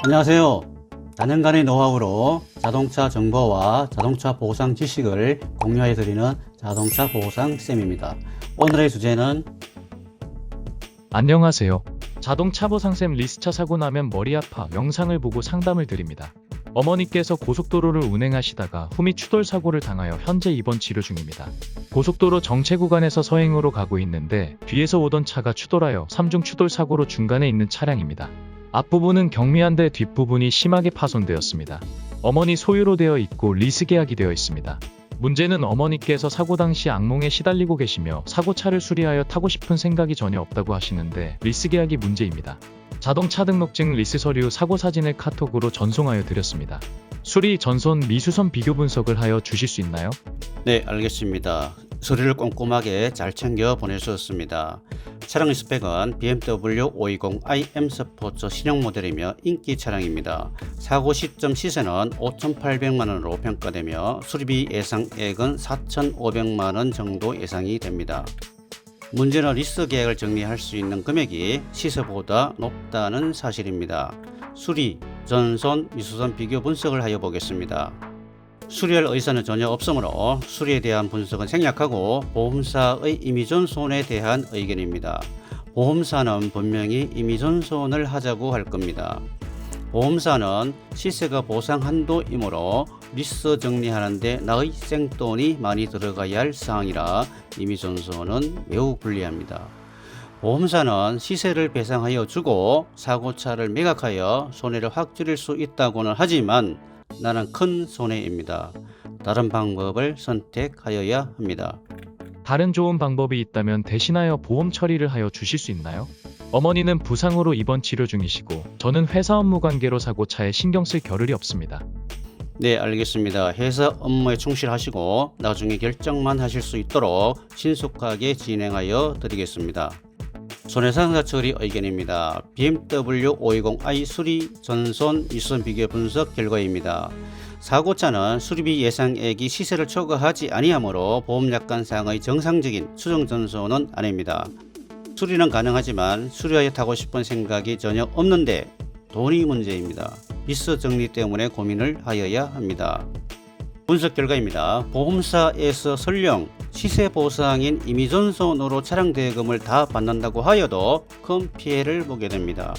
안녕하세요. 다년간의 노하우로 자동차 정보와 자동차 보상 지식을 공유해 드리는 자동차 보상 쌤입니다. 오늘의 주제는 안녕하세요. 자동차 보상쌤 리스차 사고 나면 머리 아파 영상을 보고 상담을 드립니다. 어머니께서 고속도로를 운행하시다가 후미 추돌 사고를 당하여 현재 입원 치료 중입니다. 고속도로 정체 구간에서 서행으로 가고 있는데 뒤에서 오던 차가 추돌하여 3중 추돌 사고로 중간에 있는 차량입니다. 앞부분은 경미한데 뒷부분이 심하게 파손되었습니다. 어머니 소유로 되어 있고 리스 계약이 되어 있습니다. 문제는 어머니께서 사고 당시 악몽에 시달리고 계시며 사고차를 수리하여 타고 싶은 생각이 전혀 없다고 하시는데 리스 계약이 문제입니다. 자동차 등록증 리스 서류 사고 사진을 카톡으로 전송하여 드렸습니다. 수리 전손 미수선 비교 분석을 하여 주실 수 있나요? 네, 알겠습니다. 서류를 꼼꼼하게 잘 챙겨 보내주셨습니다. 차량의 스펙은 BMW 520i M 스포츠 신형 모델이며 인기 차량입니다. 사고 시점 시세는 5,800만원으로 평가되며 수리비 예상액은 4,500만원 정도 예상이 됩니다. 문제는 리스 계약을 정리할 수 있는 금액이 시세보다 높다는 사실입니다. 수리, 전손, 미수선 비교 분석을 하여 보겠습니다. 수리할 의사는 전혀 없으므로 수리에 대한 분석은 생략하고 보험사의 임의존손에 대한 의견입니다. 보험사는 분명히 임의존손을 하자고 할 겁니다. 보험사는 시세가 보상 한도이므로 리스 정리하는데 나의 생돈이 많이 들어가야 할 사항이라 임의존손은 매우 불리합니다. 보험사는 시세를 배상하여 주고 사고차를 매각하여 손해를 확 줄일 수 있다고는 하지만 나는 큰 손해입니다. 다른 방법을 선택하여야 합니다. 다른 좋은 방법이 있다면 대신하여 보험 처리를 하여 주실 수 있나요? 어머니는 부상으로 입원 치료 중이시고 저는 회사 업무 관계로 사고차에 신경 쓸 겨를이 없습니다. 네, 알겠습니다. 회사 업무에 충실하시고 나중에 결정만 하실 수 있도록 신속하게 진행하여 드리겠습니다. 손해상사 처리 의견입니다. BMW 520i 수리 전손 미수선 비교 분석 결과입니다. 사고차는 수리비 예상액이 시세를 초과하지 아니하므로 보험약관상의 정상적인 수정 전손은 아닙니다. 수리는 가능하지만 수리하여 타고 싶은 생각이 전혀 없는데 돈이 문제입니다. 리스 정리 때문에 고민을 하여야 합니다. 분석 결과입니다. 보험사에서 설령 시세 보상인 임의존손으로 차량 대금을 다 받는다고 하여도 큰 피해를 보게 됩니다.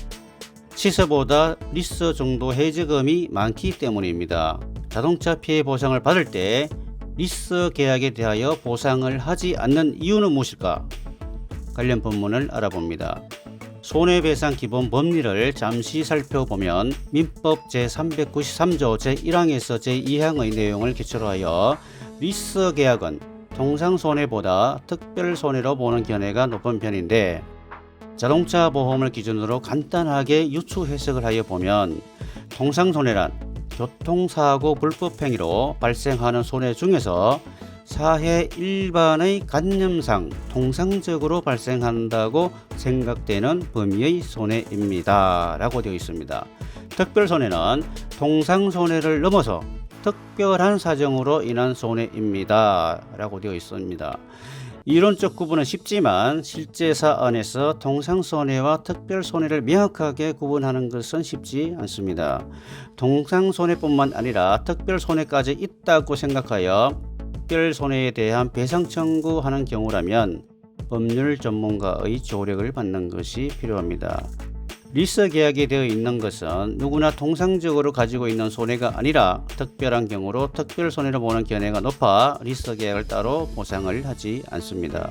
시세보다 리스 정도 해지금이 많기 때문입니다. 자동차 피해 보상을 받을 때 리스 계약에 대하여 보상을 하지 않는 이유는 무엇일까? 관련 본문을 알아봅니다. 손해배상 기본 법리를 잠시 살펴보면 민법 제393조 제1항에서 제2항의 내용을 기초로 하여 리스 계약은 통상손해보다 특별손해로 보는 견해가 높은 편인데 자동차 보험을 기준으로 간단하게 유추 해석을 하여 보면 통상손해란 교통사고 불법행위로 발생하는 손해 중에서 사회 일반의 관념상 통상적으로 발생한다고 생각되는 범위의 손해입니다. 라고 되어 있습니다. 특별손해는 통상손해를 넘어서 특별한 사정으로 인한 손해입니다. 라고 되어 있습니다. 이론적 구분은 쉽지만 실제 사안에서 통상손해와 특별손해를 명확하게 구분하는 것은 쉽지 않습니다. 통상손해뿐만 아니라 특별손해까지 있다고 생각하여 특별손해에 대한 배상 청구하는 경우라면 법률 전문가의 조력을 받는 것이 필요합니다. 리스 계약이 되어 있는 것은 누구나 통상적으로 가지고 있는 손해가 아니라 특별한 경우로 특별손해로 보는 견해가 높아 리스 계약을 따로 보상을 하지 않습니다.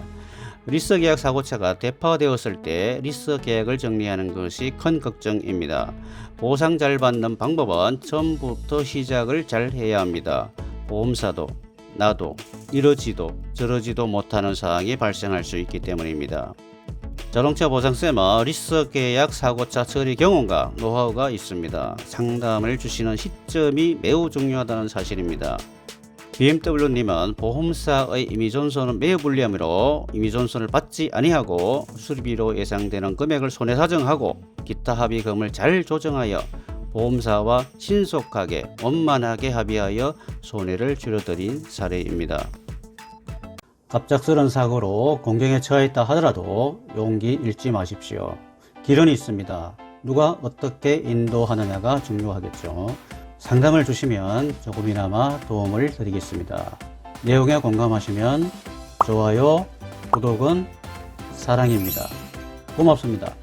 리스 계약 사고차가 대파되었을 때 리스 계약을 정리하는 것이 큰 걱정입니다. 보상 잘 받는 방법은 처음부터 시작을 잘 해야 합니다. 보험사도 나도 이러지도 저러지도 못하는 사항이 발생할 수 있기 때문입니다. 자동차 보상쌤은 리스 계약 사고차 처리 경험과 노하우가 있습니다. 상담을 주시는 시점이 매우 중요하다는 사실입니다. BMW님은 보험사의 임의존손은 매우 불리하므로 임의존손을 받지 아니하고 수리비로 예상되는 금액을 손해사정하고 기타 합의금을 잘 조정하여 보험사와 신속하게 원만하게 합의하여 손해를 줄여드린 사례입니다. 갑작스런 사고로 공경에 처했다 하더라도 용기 잃지 마십시오. 길은 있습니다. 누가 어떻게 인도하느냐가 중요하겠죠. 상담을 주시면 조금이나마 도움을 드리겠습니다. 내용에 공감하시면 좋아요, 구독은 사랑입니다. 고맙습니다.